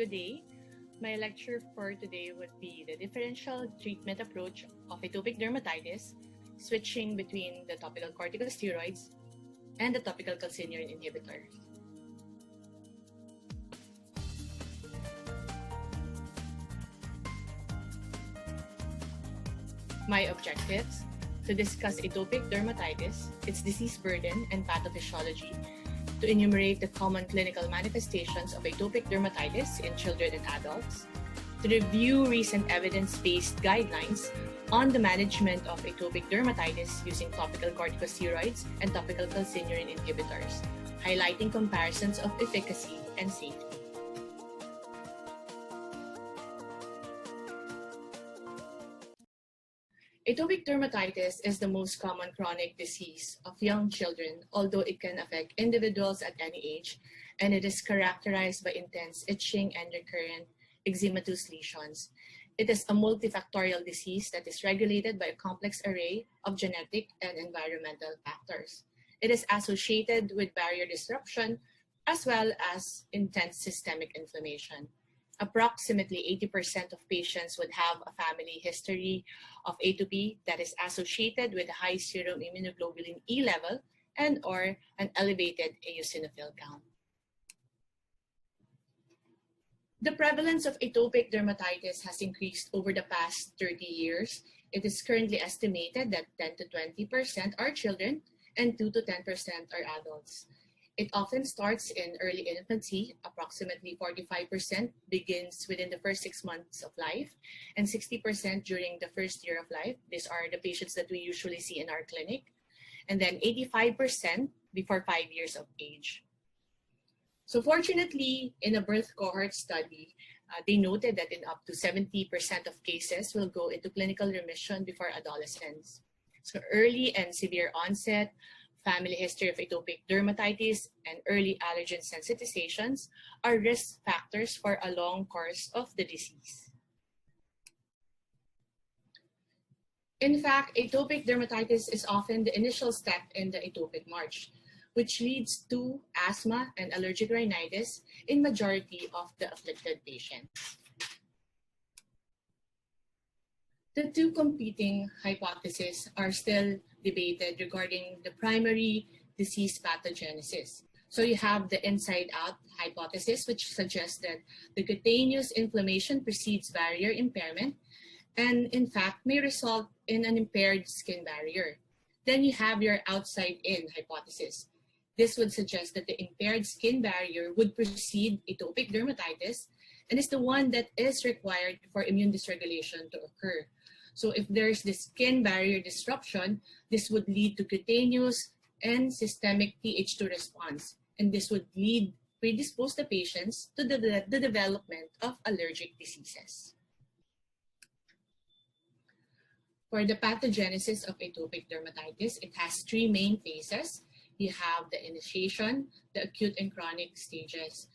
Good day. My lecture for today would be the differential treatment approach of atopic dermatitis, switching between the topical corticosteroids and the topical calcineurin inhibitor. My objectives: to discuss atopic dermatitis, its disease burden and pathophysiology, to enumerate the common clinical manifestations of atopic dermatitis in children and adults, to review recent evidence-based guidelines on the management of atopic dermatitis using topical corticosteroids and topical calcineurin inhibitors, highlighting comparisons of efficacy and safety. Atopic dermatitis is the most common chronic disease of young children, although it can affect individuals at any age, and it is characterized by intense itching and recurrent eczematous lesions. It is a multifactorial disease that is regulated by a complex array of genetic and environmental factors. It is associated with barrier disruption as well as intense systemic inflammation. Approximately 80% of patients would have a family history of atopy that is associated with a high serum immunoglobulin E level and or an elevated eosinophil count. The prevalence of atopic dermatitis has increased over the past 30 years. It is currently estimated that 10 to 20% are children and 2 to 10% are adults. It often starts in early infancy. Approximately 45% begins within the first 6 months of life and 60% during the first year of life. These are the patients that we usually see in our clinic. And then 85% before 5 years of age. So fortunately, in a birth cohort study, they noted that in up to 70% of cases will go into clinical remission before adolescence. So early and severe onset, family history of atopic dermatitis, and early allergen sensitizations are risk factors for a long course of the disease. In fact, atopic dermatitis is often the initial step in the atopic march, which leads to asthma and allergic rhinitis in majority of the afflicted patients. The two competing hypotheses are still debated regarding the primary disease pathogenesis. So you have the inside-out hypothesis, which suggests that the cutaneous inflammation precedes barrier impairment and in fact may result in an impaired skin barrier. Then you have your outside-in hypothesis. This would suggest that the impaired skin barrier would precede atopic dermatitis and is the one that is required for immune dysregulation to occur. So if there's the skin barrier disruption, this would lead to cutaneous and systemic Th2 response. And this would predispose the patients to the development of allergic diseases. For the pathogenesis of atopic dermatitis, it has three main phases. You have the initiation, the acute and chronic stages.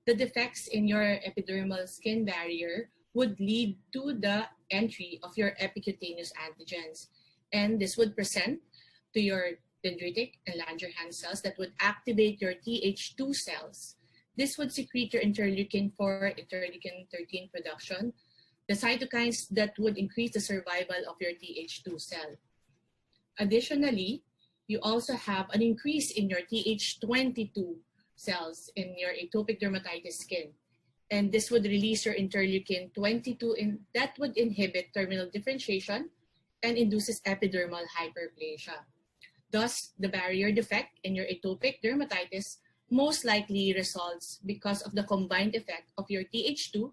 The defects in your epidermal skin barrier would lead to the entry of your epicutaneous antigens. And this would present to your dendritic and Langerhans cells that would activate your Th2 cells. This would secrete your interleukin-4, interleukin-13 production, the cytokines that would increase the survival of your Th2 cell. Additionally, you also have an increase in your Th22 cells in your atopic dermatitis skin. And this would release your interleukin-22 that would inhibit terminal differentiation and induces epidermal hyperplasia. Thus, the barrier defect in your atopic dermatitis most likely results because of the combined effect of your Th2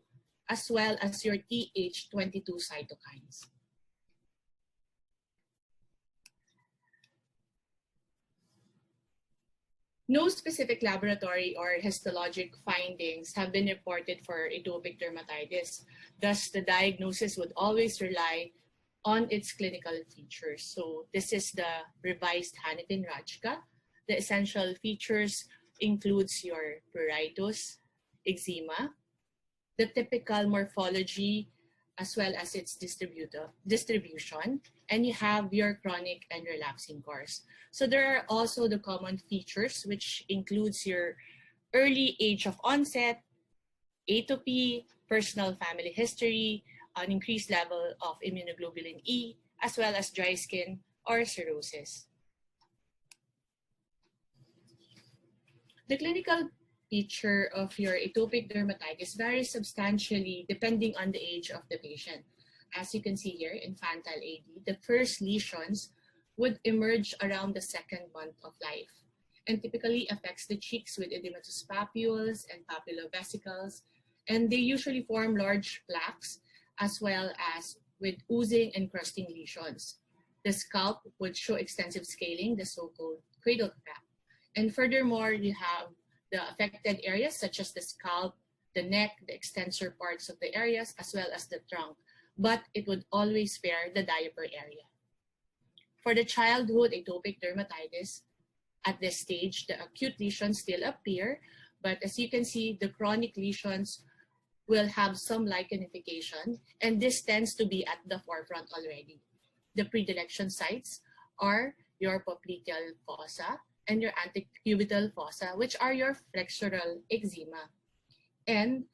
as well as your Th22 cytokines. No specific laboratory or histologic findings have been reported for atopic dermatitis. Thus, the diagnosis would always rely on its clinical features. So this is the revised Hanifin-Rajka. The essential features includes your pruritus, eczema, the typical morphology, as well as its distribution, and you have your chronic and relapsing course. So there are also the common features, which includes your early age of onset, atopy, personal family history, an increased level of immunoglobulin E, as well as dry skin or cirrhosis. The clinical picture of your atopic dermatitis varies substantially depending on the age of the patient. As you can see here, infantile AD, the first lesions would emerge around the second month of life and typically affects the cheeks with edematous papules and papullovesicles, and they usually form large plaques as well as with oozing and crusting lesions. The scalp would show extensive scaling, the so-called cradle cap. And furthermore, you have the affected areas such as the scalp, the neck, the extensor parts of the areas, as well as the trunk, but it would always spare the diaper area. For the childhood atopic dermatitis, at this stage, the acute lesions still appear, but as you can see, the chronic lesions will have some lichenification, and this tends to be at the forefront already. The predilection sites are your popliteal fossa and your antecubital fossa, which are your flexural eczema. And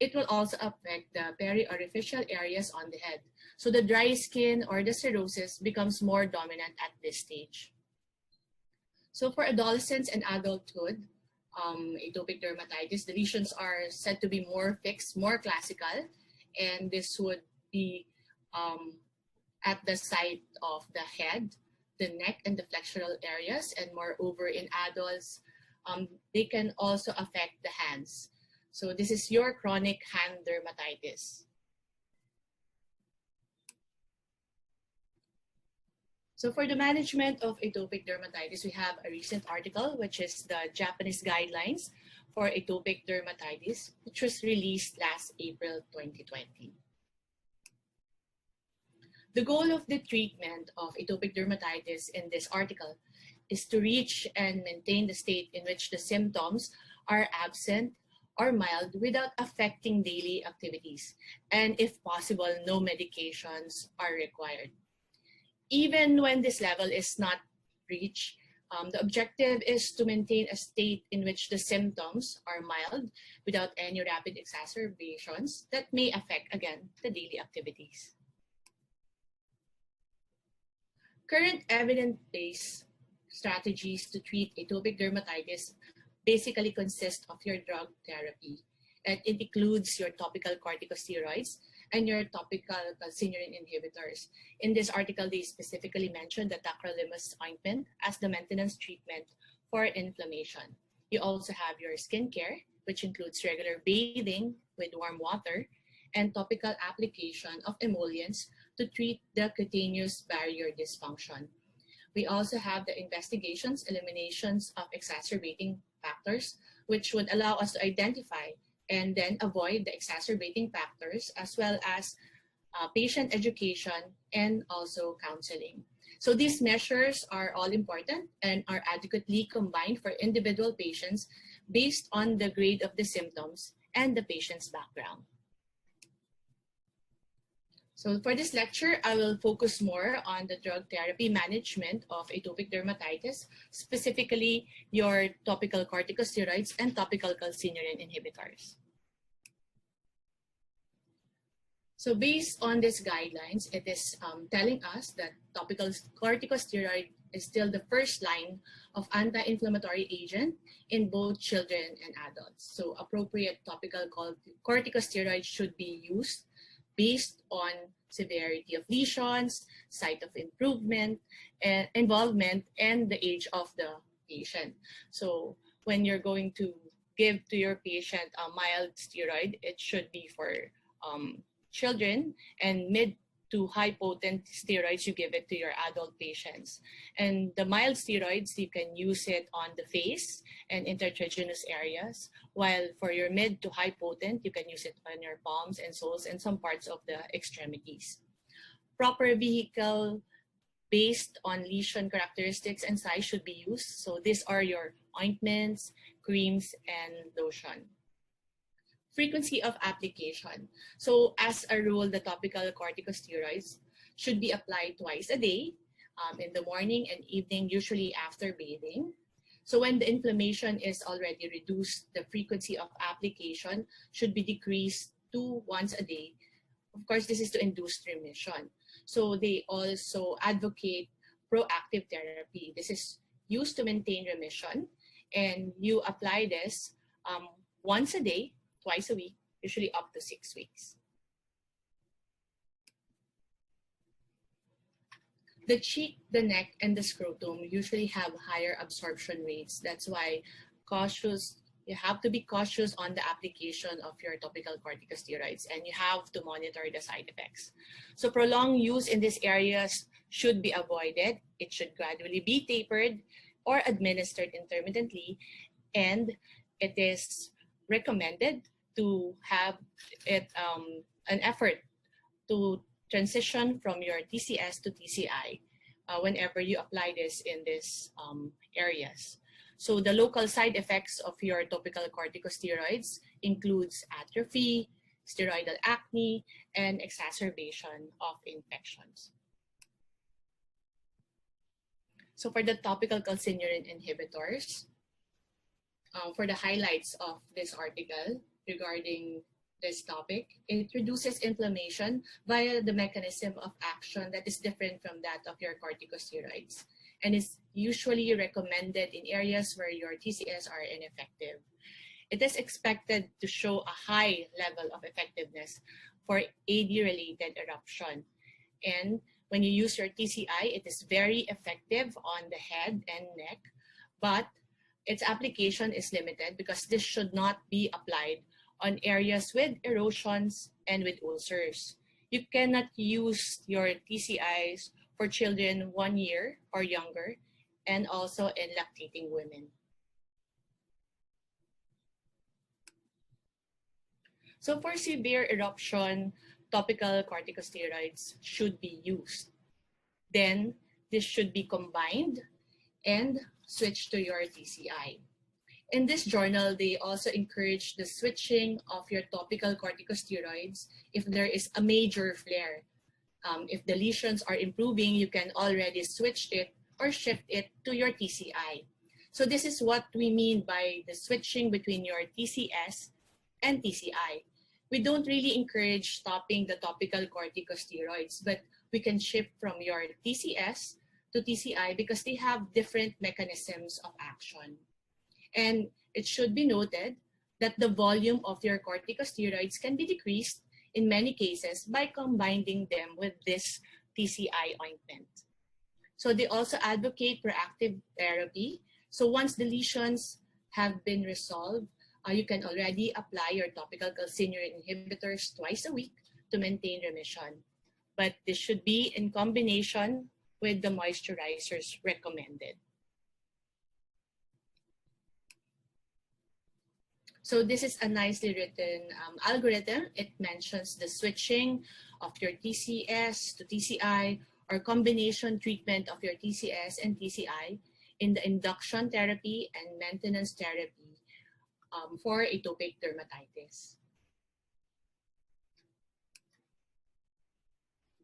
it will also affect the periorificial areas on the head. So the dry skin or the cirrhosis becomes more dominant at this stage. So for adolescents and adulthood, atopic dermatitis, the lesions are said to be more fixed, more classical, and this would be at the site of the head, the neck, and the flexural areas, and moreover in adults, they can also affect the hands. So this is your chronic hand dermatitis. So for the management of atopic dermatitis, we have a recent article, which is the Japanese guidelines for atopic dermatitis, which was released last April 2020. The goal of the treatment of atopic dermatitis in this article is to reach and maintain the state in which the symptoms are absent or mild without affecting daily activities, and if possible, no medications are required. Even when this level is not reached, the objective is to maintain a state in which the symptoms are mild without any rapid exacerbations that may affect, again, the daily activities. Current evidence-based strategies to treat atopic dermatitis basically consist of your drug therapy, and it includes your topical corticosteroids and your topical calcineurin inhibitors. In this article, they specifically mentioned the tacrolimus ointment as the maintenance treatment for inflammation. You also have your skincare, which includes regular bathing with warm water and topical application of emollients to treat the cutaneous barrier dysfunction. We also have the investigations, eliminations of exacerbating factors, which would allow us to identify and then avoid the exacerbating factors, as well as patient education and also counseling. So these measures are all important and are adequately combined for individual patients based on the grade of the symptoms and the patient's background. So for this lecture, I will focus more on the drug therapy management of atopic dermatitis, specifically your topical corticosteroids and topical calcineurin inhibitors. So based on these guidelines, it is telling us that topical corticosteroid is still the first line of anti-inflammatory agent in both children and adults. So appropriate topical corticosteroids should be used based on severity of lesions, site of improvement, and involvement, and the age of the patient. So when you're going to give to your patient a mild steroid, it should be for children, and mid to high potent steroids, you give it to your adult patients. And the mild steroids, you can use it on the face and intertriginous areas, while for your mid to high potent, you can use it on your palms and soles and some parts of the extremities. Proper vehicle based on lesion characteristics and size should be used. So these are your ointments, creams, and lotion. Frequency of application. So as a rule, the topical corticosteroids should be applied twice a day, in the morning and evening, usually after bathing. So when the inflammation is already reduced, the frequency of application should be decreased to once a day. Of course, this is to induce remission. So they also advocate proactive therapy. This is used to maintain remission, and you apply this once a day, twice a week, usually up to 6 weeks. The cheek, the neck, and the scrotum usually have higher absorption rates. That's why you have to be cautious on the application of your topical corticosteroids, and you have to monitor the side effects. So prolonged use in these areas should be avoided. It should gradually be tapered or administered intermittently, and it is recommended to have an effort to transition from your TCS to TCI whenever you apply this in these areas. So the local side effects of your topical corticosteroids includes atrophy, steroidal acne, and exacerbation of infections. So for the topical calcineurin inhibitors, for the highlights of this article regarding this topic, it reduces inflammation via the mechanism of action that is different from that of your corticosteroids, and is usually recommended in areas where your TCS are ineffective. It is expected to show a high level of effectiveness for AD-related eruption. And when you use your TCI, it is very effective on the head and neck, but its application is limited because this should not be applied on areas with erosions and with ulcers. You cannot use your TCIs for children 1 year or younger, and also in lactating women. So for severe eruption, topical corticosteroids should be used. Then this should be combined and switch to your TCI. In this journal, they also encourage the switching of your topical corticosteroids if there is a major flare. If the lesions are improving, you can already switch it or shift it to your TCI. So this is what we mean by the switching between your TCS and TCI. We don't really encourage stopping the topical corticosteroids, but we can shift from your TCS to TCI because they have different mechanisms of action. And it should be noted that the volume of your corticosteroids can be decreased in many cases by combining them with this TCI ointment. So they also advocate proactive therapy. So once the lesions have been resolved, you can already apply your topical calcineurin inhibitors twice a week to maintain remission. But this should be in combination with the moisturizers recommended. So this is a nicely written algorithm. It mentions the switching of your TCS to TCI or combination treatment of your TCS and TCI in the induction therapy and maintenance therapy for atopic dermatitis.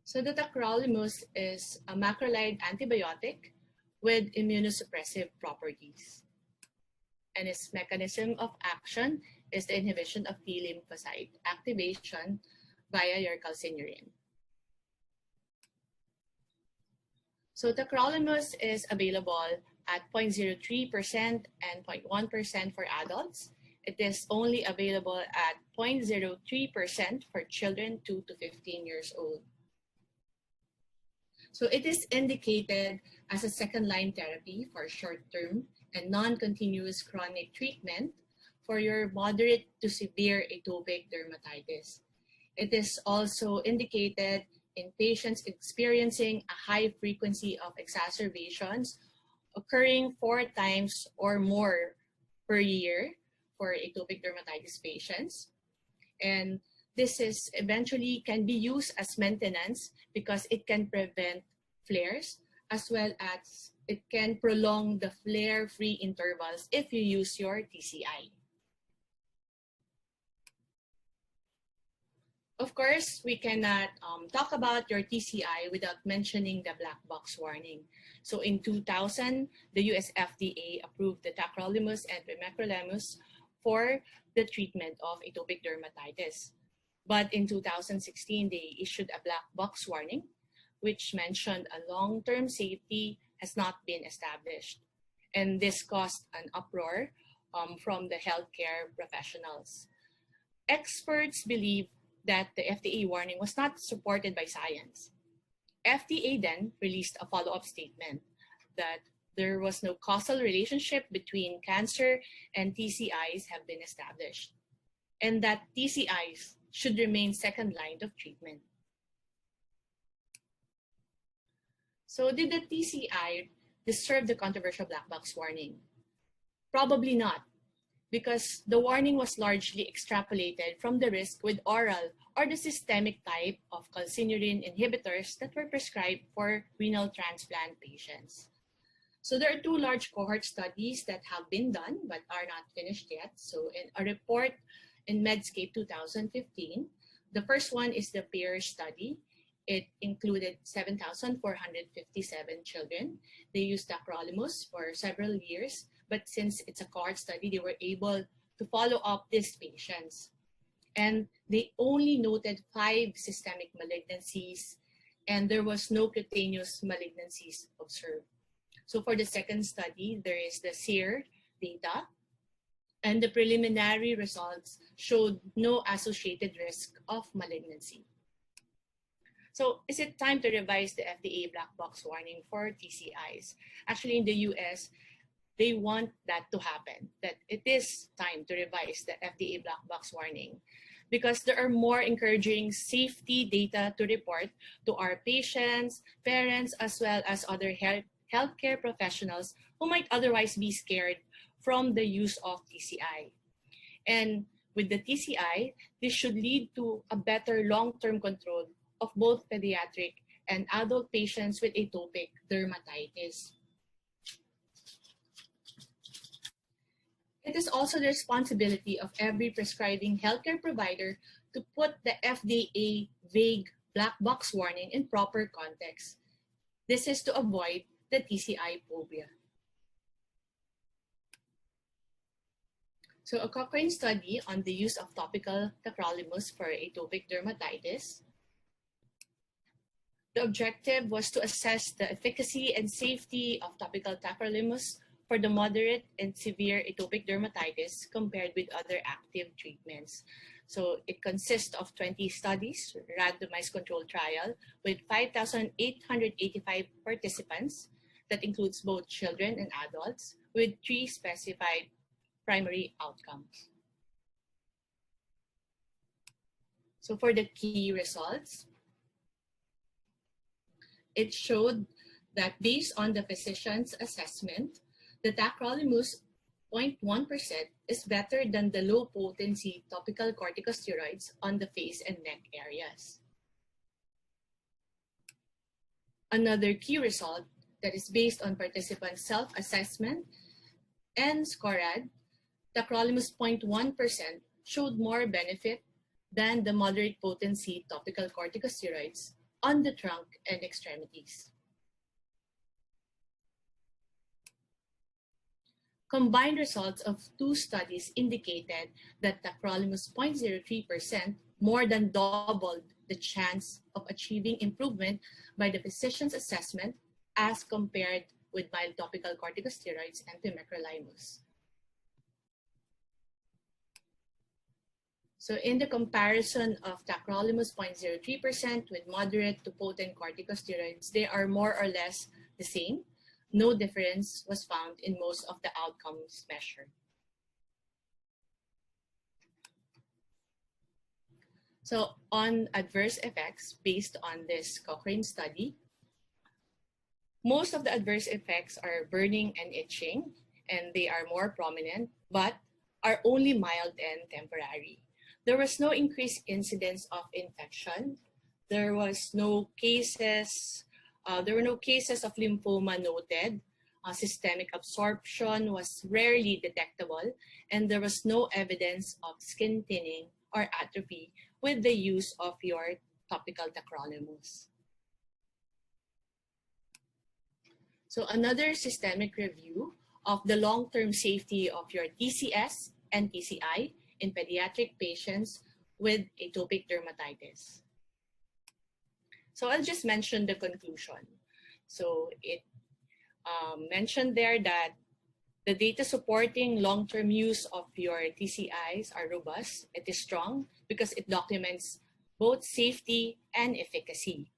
So the tacrolimus is a macrolide antibiotic with immunosuppressive properties. And its mechanism of action is the inhibition of T lymphocyte activation via your calcineurin. So tacrolimus is available at 0.03% and 0.1% for adults. It is only available at 0.03% for children 2 to 15 years old. So it is indicated as a second-line therapy for short-term and non-continuous chronic treatment for your moderate to severe atopic dermatitis. It is also indicated in patients experiencing a high frequency of exacerbations occurring 4 times or more per year for atopic dermatitis patients. And this is eventually can be used as maintenance because it can prevent flares, as well as it can prolong the flare-free intervals if you use your TCI. Of course, we cannot talk about your TCI without mentioning the black box warning. So in 2000, the US FDA approved the tacrolimus and pimecrolimus for the treatment of atopic dermatitis. But in 2016, they issued a black box warning, which mentioned a long-term safety has not been established. And this caused an uproar from the healthcare professionals. Experts believe that the FDA warning was not supported by science. FDA then released a follow-up statement that there was no causal relationship between cancer and TCIs have been established, and that TCIs should remain second line of treatment. So did the TCI deserve the controversial black box warning? Probably not, because the warning was largely extrapolated from the risk with oral or the systemic type of calcineurin inhibitors that were prescribed for renal transplant patients. So there are two large cohort studies that have been done but are not finished yet. So in a report in Medscape 2015, the first one is the PAIR study. It included 7,457 children. They used tacrolimus for several years, but since it's a cohort study, they were able to follow up these patients. And they only noted 5 systemic malignancies, and there was no cutaneous malignancies observed. So for the second study, there is the SEER data, and the preliminary results showed no associated risk of malignancy. So is it time to revise the FDA black box warning for TCIs? Actually, in the US, they want that to happen, that it is time to revise the FDA black box warning, because there are more encouraging safety data to report to our patients, parents, as well as other healthcare professionals who might otherwise be scared from the use of TCI. And with the TCI, this should lead to a better long-term control of both pediatric and adult patients with atopic dermatitis. It is also the responsibility of every prescribing healthcare provider to put the FDA vague black box warning in proper context. This is to avoid the TCI phobia. So a Cochrane study on the use of topical tacrolimus for atopic dermatitis. The objective was to assess the efficacy and safety of topical tacrolimus for the moderate and severe atopic dermatitis compared with other active treatments. So it consists of 20 studies, randomized controlled trial with 5,885 participants that includes both children and adults with 3 specified primary outcomes. So for the key results, it showed that based on the physician's assessment, the tacrolimus 0.1% is better than the low-potency topical corticosteroids on the face and neck areas. Another key result that is based on participant self-assessment and SCORAD, tacrolimus 0.1% showed more benefit than the moderate potency topical corticosteroids on the trunk and extremities. Combined results of 2 studies indicated that tacrolimus 0.03% more than doubled the chance of achieving improvement by the physician's assessment as compared with mild topical corticosteroids and pimecrolimus. So in the comparison of tacrolimus 0.03% with moderate to potent corticosteroids, they are more or less the same. No difference was found in most of the outcomes measured. So on adverse effects based on this Cochrane study, most of the adverse effects are burning and itching, and they are more prominent, but are only mild and temporary. There was no increased incidence of infection. There were no cases of lymphoma noted. Systemic absorption was rarely detectable, and there was no evidence of skin thinning or atrophy with the use of your topical tacrolimus. So another systemic review of the long-term safety of your TCS and PSAAI in pediatric patients with atopic dermatitis. So I'll just mention the conclusion. So it mentioned there that the data supporting long-term use of your TCIs are robust. It is strong because it documents both safety and efficacy,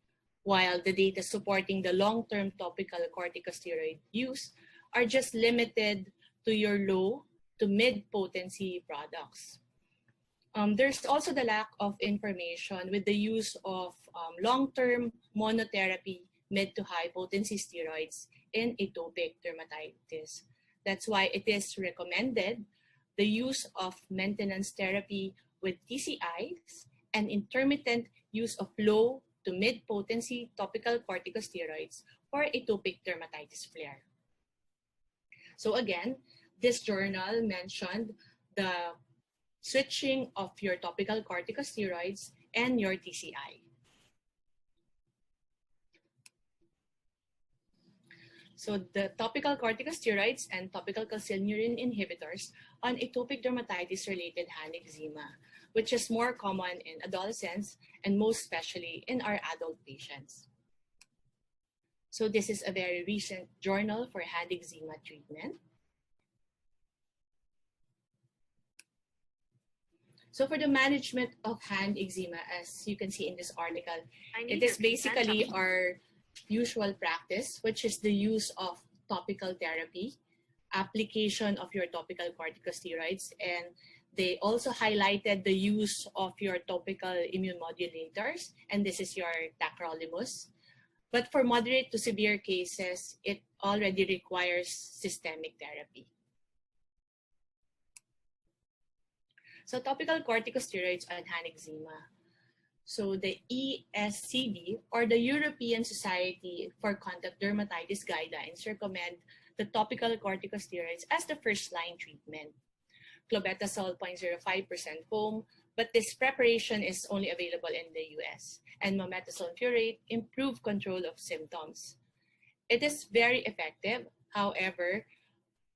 while the data supporting the long-term topical corticosteroid use are just limited to your low to mid-potency products. There's also the lack of information with the use of long-term monotherapy mid to high potency steroids in atopic dermatitis. That's why it is recommended the use of maintenance therapy with TCIs and intermittent use of low to mid-potency topical corticosteroids for atopic dermatitis flare. So again, this journal mentioned the switching of your topical corticosteroids and your TCI. So the topical corticosteroids and topical calcineurin inhibitors on atopic dermatitis-related hand eczema, which is more common in adolescents and most especially in our adult patients. So this is a very recent journal for hand eczema treatment. So for the management of hand eczema, as you can see in this article, it is basically our usual practice, which is the use of topical therapy, application of your topical corticosteroids, and they also highlighted the use of your topical immune modulators, and this is your tacrolimus. But for moderate to severe cases, it already requires systemic therapy. So topical corticosteroids on hand eczema. So the ESCD, or the European Society for Contact Dermatitis guidelines, recommend the topical corticosteroids as the first-line treatment. Clobetasol 0.05% foam, but this preparation is only available in the US, and mometasone furoate improve control of symptoms. It is very effective, however,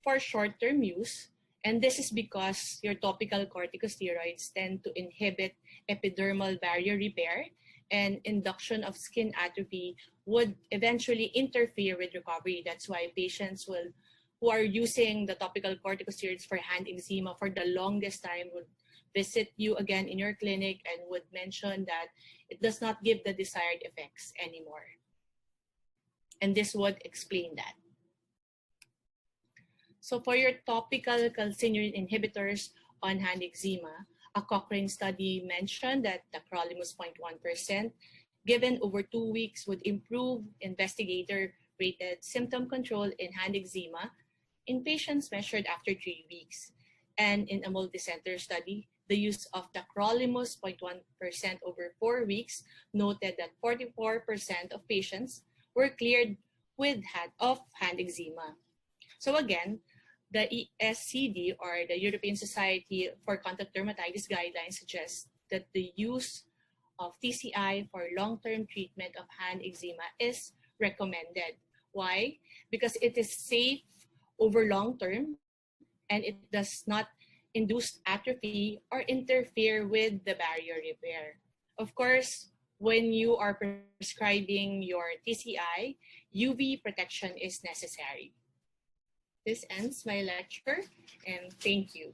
for short-term use, and this is because your topical corticosteroids tend to inhibit epidermal barrier repair, and induction of skin atrophy would eventually interfere with recovery. That's why patients who are using the topical corticosteroids for hand eczema for the longest time would visit you again in your clinic and would mention that it does not give the desired effects anymore. And this would explain that. So for your topical calcineurin inhibitors on hand eczema, a Cochrane study mentioned that tacrolimus 0.1% given over 2 weeks would improve investigator-rated symptom control in hand eczema in patients measured after 3 weeks. And in a multi-center study, the use of tacrolimus 0.1% over 4 weeks noted that 44% of patients were cleared with hand eczema. So again, the ESCD, or the European Society for Contact Dermatitis guidelines, suggests that the use of TCI for long-term treatment of hand eczema is recommended. Why? Because it is safe over long-term and it does not induce atrophy or interfere with the barrier repair. Of course, when you are prescribing your TCI, UV protection is necessary. This ends my lecture, and thank you.